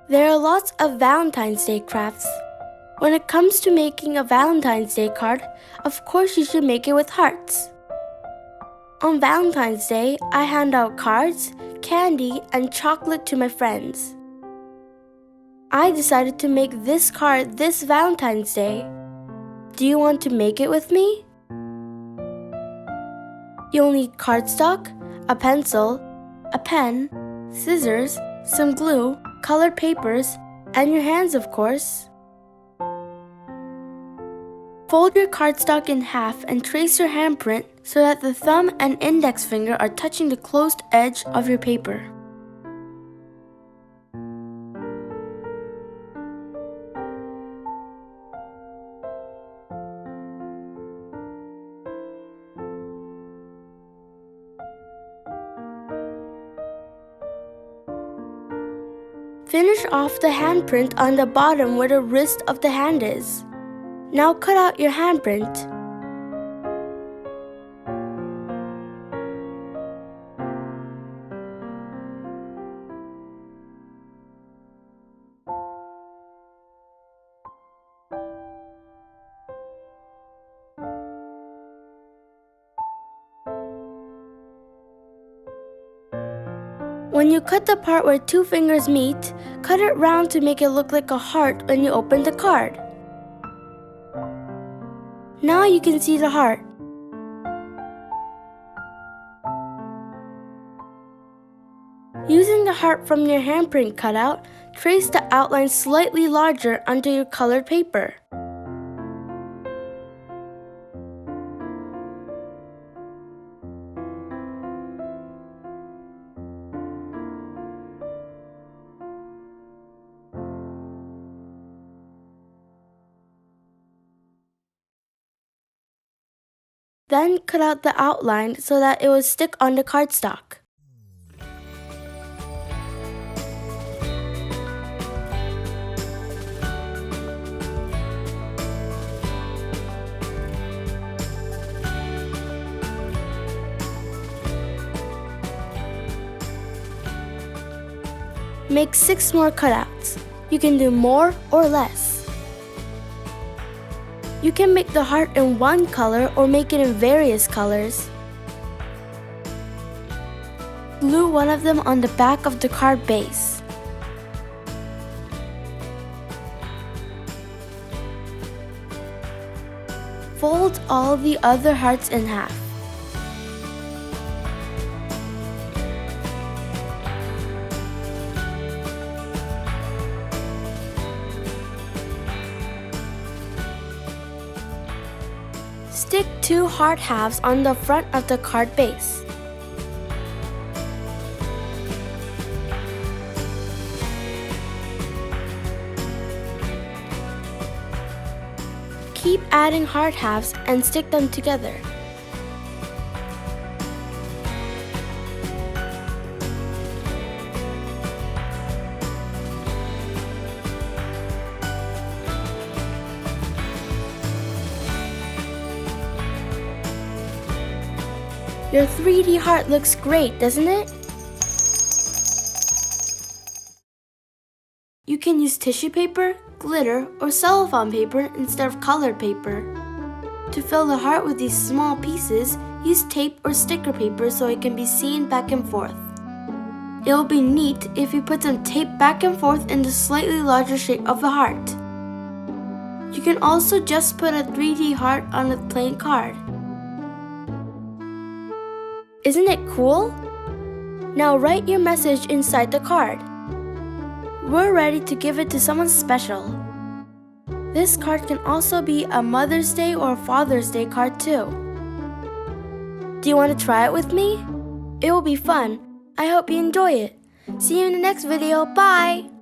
There are lots of Valentine's Day crafts. When it comes to making a Valentine's Day card, of course you should make it with hearts. On Valentine's Day, I hand out cards, candy, and chocolate to my friends. I decided to make this card this Valentine's Day. Do you want to make it with me? You'll need cardstock, a pencil, a pen, scissors, some glue, colored papers, and your hands, of course. Fold your cardstock in half and trace your handprint so that the thumb and index finger are touching the closed edge of your paper. Finish off the handprint on the bottom where the wrist of the hand is. Now cut out your handprint. When you cut the part where two fingers meet, cut it round to make it look like a heart when you open the card. Now you can see the heart. Using the heart from your handprint cutout, trace the outline slightly larger onto your colored paper. Then cut out the outline so that it will stick on the cardstock. Make 6 more cutouts. You can do more or less. You can make the heart in one color or make it in various colors. Glue one of them on the back of the card base. Fold all the other hearts in half. Stick 2 heart halves on the front of the card base. Keep adding heart halves and stick them together. Your 3D heart looks great, doesn't it? You can use tissue paper, glitter, or cellophane paper instead of colored paper. To fill the heart with these small pieces, use tape or sticker paper so it can be seen back and forth. It will be neat if you put some tape back and forth in the slightly larger shape of the heart. You can also just put a 3D heart on a plain card. Isn't it cool? Now write your message inside the card. We're ready to give it to someone special. This card can also be a Mother's Day or Father's Day card too. Do you want to try it with me? It will be fun. I hope you enjoy it. See you in the next video. Bye!